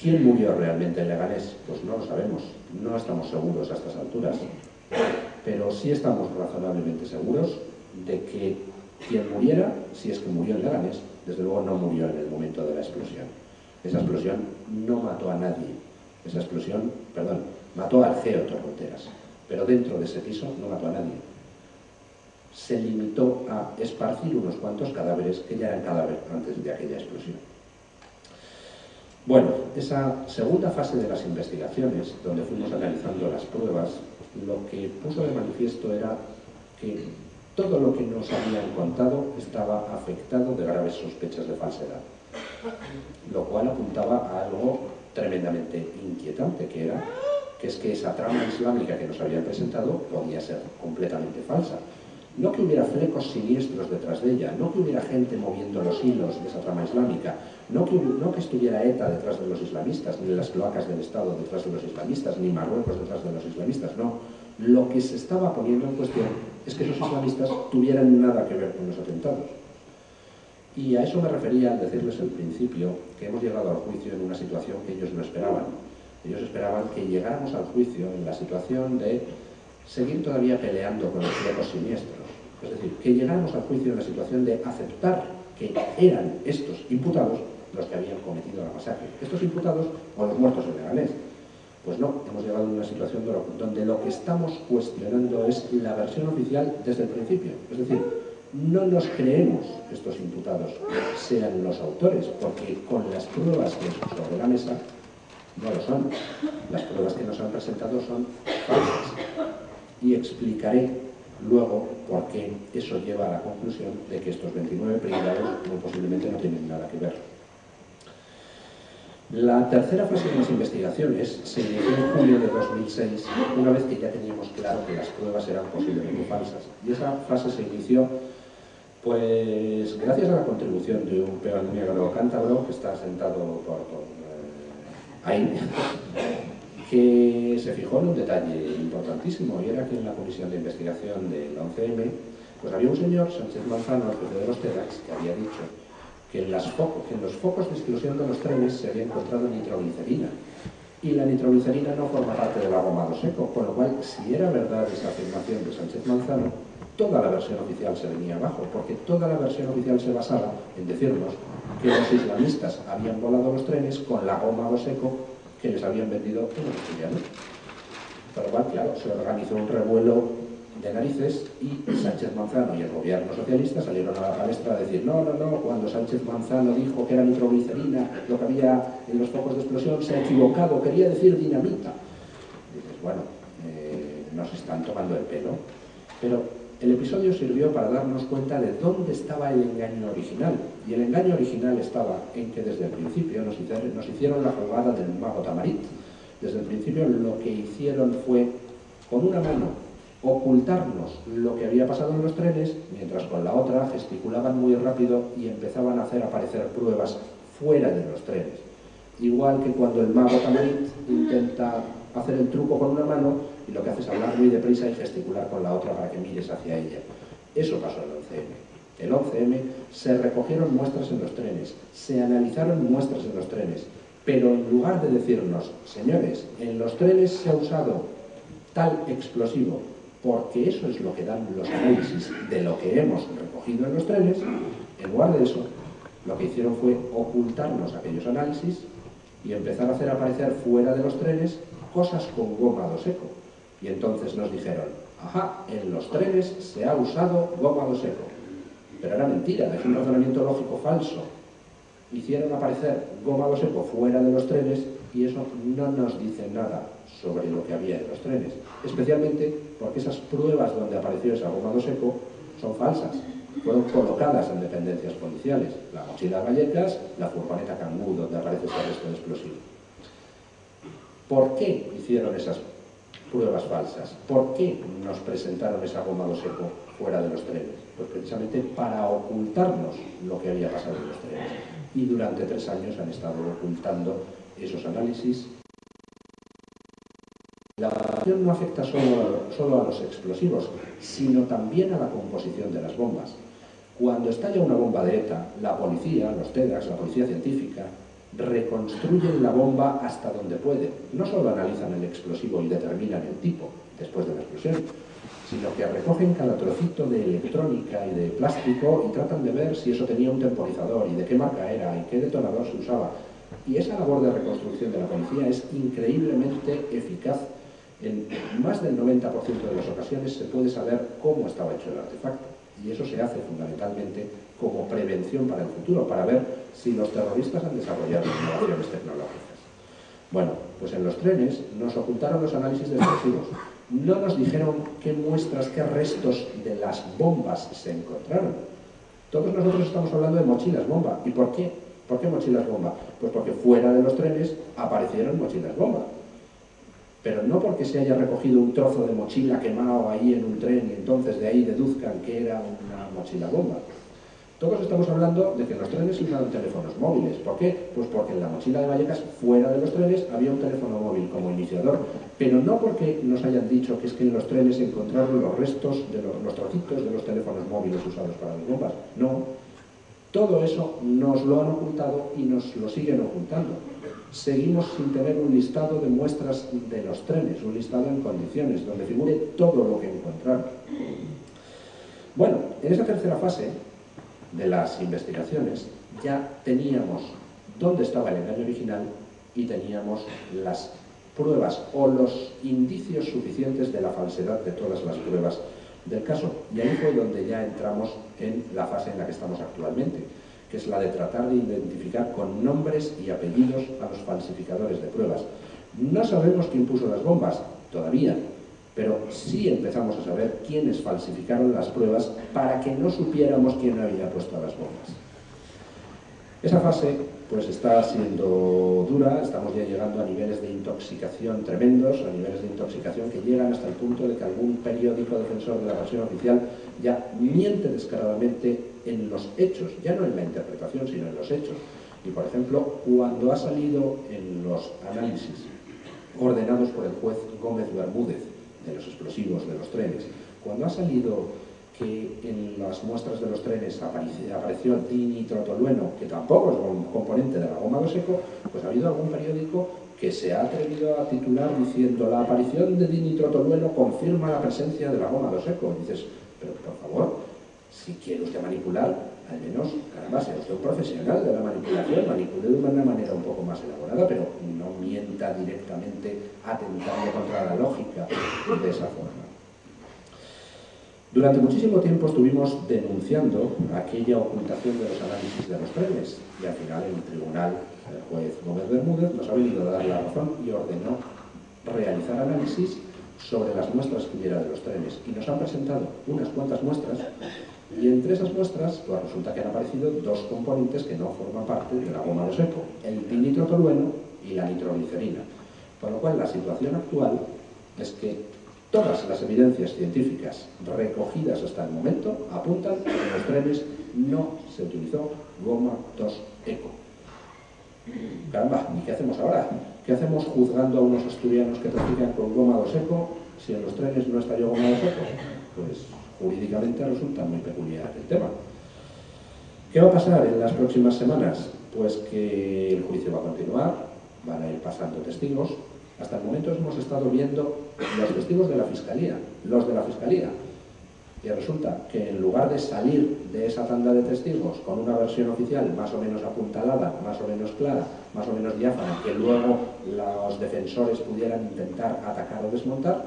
¿Quién murió realmente en Leganés? Pues no lo sabemos, no estamos seguros a estas alturas, pero sí estamos razonablemente seguros de que quien muriera, si es que murió en Leganés, desde luego no murió en el momento de la explosión. Esa explosión no mató a nadie, esa explosión, perdón, mató a Arceo Torronteras, pero dentro de ese piso no mató a nadie. Se limitó a esparcir unos cuantos cadáveres que ya eran cadáveres antes de aquella explosión. Bueno, esa segunda fase de las investigaciones, donde fuimos analizando las pruebas, lo que puso de manifiesto era que todo lo que nos habían contado estaba afectado de graves sospechas de falsedad, lo cual apuntaba a algo tremendamente inquietante, que es que esa trama islámica que nos habían presentado podía ser completamente falsa. No que hubiera flecos siniestros detrás de ella, no que hubiera gente moviendo los hilos de esa trama islámica, no que estuviera ETA detrás de los islamistas, ni las cloacas del Estado detrás de los islamistas, ni Marruecos detrás de los islamistas, no. Lo que se estaba poniendo en cuestión es que esos islamistas tuvieran nada que ver con los atentados. Y a eso me refería al decirles al principio que hemos llegado al juicio en una situación que ellos no esperaban. Ellos esperaban que llegáramos al juicio en la situación de seguir todavía peleando con los flecos siniestros. Es decir, que llegáramos al juicio en la situación de aceptar que eran estos imputados los que habían cometido la masacre. Estos imputados o los muertos en Leganés. Pues no, hemos llegado a una situación donde lo que estamos cuestionando es la versión oficial desde el principio. Es decir, no nos creemos que estos imputados sean los autores, porque con las pruebas que hay sobre la mesa no lo son. Las pruebas que nos han presentado son falsas. Y explicaré luego por qué eso lleva a la conclusión de que estos 29 pringados muy posiblemente no tienen nada que ver. La tercera fase de las investigaciones se inició en julio de 2006, una vez que ya teníamos claro que las pruebas eran posiblemente falsas. Y esa fase se inició, pues, gracias a la contribución de un peón negro cántabro que está sentado ahí, que se fijó en un detalle importantísimo, y era que en la comisión de investigación del 11M, pues había un señor, Sánchez Manzano, el jefe de los TEDx, que había dicho que en los focos de explosión de los trenes se había encontrado nitroglicerina, y la nitroglicerina no forma parte del aromado seco, con lo cual, si era verdad esa afirmación de Sánchez Manzano, toda la versión oficial se venía abajo, porque toda la versión oficial se basaba en decirnos que los islamistas habían volado los trenes con el aromado seco que les habían vendido en los asturianos. Por lo cual, claro, se organizó un revuelo de narices y Sánchez Manzano y el gobierno socialista salieron a la palestra a decir no, cuando Sánchez Manzano dijo que era nitroglicerina lo que había en los focos de explosión, se ha equivocado, quería decir dinamita. Y dices, bueno, nos están tomando el pelo. Pero el episodio sirvió para darnos cuenta de dónde estaba el engaño original. Y el engaño original estaba en que desde el principio nos hicieron la jugada del mago Tamarit. Desde el principio lo que hicieron fue, con una mano, ocultarnos lo que había pasado en los trenes, mientras con la otra gesticulaban muy rápido y empezaban a hacer aparecer pruebas fuera de los trenes. Igual que cuando el mago Tamarit intenta hacer el truco con una mano y lo que hace es hablar muy deprisa y gesticular con la otra para que mires hacia ella. Eso pasó en el 11M. El 11M se recogieron muestras en los trenes, se analizaron muestras en los trenes, pero en lugar de decirnos, señores, en los trenes se ha usado tal explosivo, porque eso es lo que dan los análisis de lo que hemos recogido en los trenes, en lugar de eso, lo que hicieron fue ocultarnos aquellos análisis y empezar a hacer aparecer fuera de los trenes cosas con gómado seco. Y entonces nos dijeron, ajá, en los trenes se ha usado gómado seco. Pero era mentira, es un razonamiento lógico falso. Hicieron aparecer gómado seco fuera de los trenes y eso no nos dice nada sobre lo que había en los trenes, especialmente porque esas pruebas donde apareció ese gómado seco son falsas, fueron colocadas en dependencias policiales, la mochila Vallecas, la furgoneta Kangoo donde aparece ese resto de explosivo. ¿Por qué hicieron esas pruebas falsas? ¿Por qué nos presentaron ese gómado seco fuera de los trenes? Pues precisamente para ocultarnos lo que había pasado en los trenes. Y durante 3 años han estado ocultando esos análisis. La radiación no afecta solo a los explosivos, sino también a la composición de las bombas. Cuando estalla una bomba de ETA, la policía, los TEDx, la policía científica, reconstruyen la bomba hasta donde pueden. No solo analizan el explosivo y determinan el tipo después de la explosión, sino que recogen cada trocito de electrónica y de plástico y tratan de ver si eso tenía un temporizador y de qué marca era y qué detonador se usaba. Y esa labor de reconstrucción de la policía es increíblemente eficaz. En más del 90% de las ocasiones se puede saber cómo estaba hecho el artefacto. Y eso se hace fundamentalmente como prevención para el futuro, para ver si los terroristas han desarrollado innovaciones tecnológicas. Bueno, pues en los trenes nos ocultaron los análisis de explosivos. No nos dijeron qué muestras, qué restos de las bombas se encontraron. Todos nosotros estamos hablando de mochilas bomba. ¿Y por qué? ¿Por qué mochilas bomba? Pues porque fuera de los trenes aparecieron mochilas bomba. Pero no porque se haya recogido un trozo de mochila quemado ahí en un tren y entonces de ahí deduzcan que era una mochila bomba. Todos estamos hablando de que en los trenes se usaron teléfonos móviles. ¿Por qué? Pues porque en la mochila de Vallecas, fuera de los trenes, había un teléfono móvil como iniciador. Pero no porque nos hayan dicho que es que en los trenes se encontraron los restos, los trocitos de los teléfonos móviles usados para las bombas. No. Todo eso nos lo han ocultado y nos lo siguen ocultando. Seguimos sin tener un listado de muestras de los trenes, un listado en condiciones, donde figure todo lo que encontraron. Bueno, en esa tercera fase de las investigaciones ya teníamos dónde estaba el engaño original y teníamos las pruebas o los indicios suficientes de la falsedad de todas las pruebas del caso. Y ahí fue donde ya entramos en la fase en la que estamos actualmente, que es la de tratar de identificar con nombres y apellidos a los falsificadores de pruebas. No sabemos quién puso las bombas, todavía, pero sí empezamos a saber quiénes falsificaron las pruebas para que no supiéramos quién había puesto las bombas. Esa fase pues está siendo dura, estamos ya llegando a niveles de intoxicación tremendos, a niveles de intoxicación que llegan hasta el punto de que algún periódico defensor de la versión oficial ya miente descaradamente en los hechos, ya no en la interpretación, sino en los hechos. Y por ejemplo, cuando ha salido en los análisis ordenados por el juez Gómez Bermúdez de los explosivos de los trenes, cuando ha salido que en las muestras de los trenes apareció dinitrotolueno, que tampoco es un componente de la goma de seco, pues ha habido algún periódico que se ha atrevido a titular diciendo la aparición de dinitrotolueno confirma la presencia de la goma de seco. Y dices, pero por favor, si quiere usted manipular, al menos, caramba, sea usted un profesional de la manipulación, manipule de una manera un poco más elaborada, pero no mienta directamente atentando contra la lógica de esa forma. Durante muchísimo tiempo estuvimos denunciando aquella ocultación de los análisis de los trenes y al final el tribunal, el juez Gómez Bermúdez, nos ha venido a dar la razón y ordenó realizar análisis sobre las muestras que hubiera de los trenes. Y nos han presentado unas cuantas muestras y entre esas muestras pues resulta que han aparecido dos componentes que no forman parte de la goma de seco, el dinitrotolueno y la nitroglicerina. Con lo cual la situación actual es que todas las evidencias científicas recogidas hasta el momento apuntan que en los trenes no se utilizó goma 2 eco. Caramba, ¿y qué hacemos ahora? ¿Qué hacemos juzgando a unos asturianos que trafican con goma 2 eco si en los trenes no estalló goma 2 eco? Pues jurídicamente resulta muy peculiar el tema. ¿Qué va a pasar en las próximas semanas? Pues que el juicio va a continuar, van a ir pasando testigos. Hasta el momento hemos estado viendo los testigos de la Fiscalía, los de la Fiscalía. Y resulta que en lugar de salir de esa tanda de testigos con una versión oficial más o menos apuntalada, más o menos clara, más o menos diáfana, que luego los defensores pudieran intentar atacar o desmontar,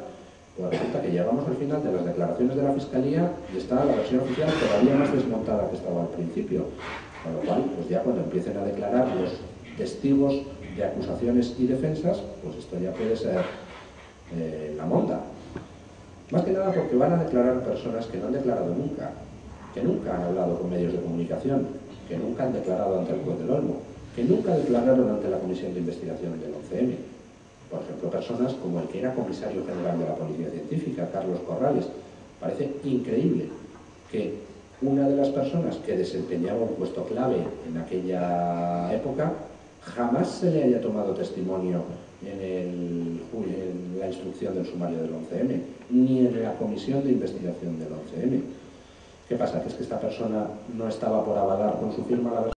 pues resulta que llegamos al final de las declaraciones de la Fiscalía y está la versión oficial todavía más desmontada que estaba al principio. Con lo cual, pues ya cuando empiecen a declarar los testigos de acusaciones y defensas, pues esto ya puede ser la monda. Más que nada porque van a declarar personas que no han declarado nunca, que nunca han hablado con medios de comunicación, que nunca han declarado ante el juez del Olmo, que nunca declararon ante la Comisión de Investigación del 11M. Por ejemplo, personas como el que era comisario general de la Policía Científica, Carlos Corrales. Parece increíble que una de las personas que desempeñaba un puesto clave en aquella época jamás se le haya tomado testimonio en la instrucción del sumario del 11M, ni en la comisión de investigación del 11M. ¿Qué pasa? ¿Que es que esta persona no estaba por avalar con su firma la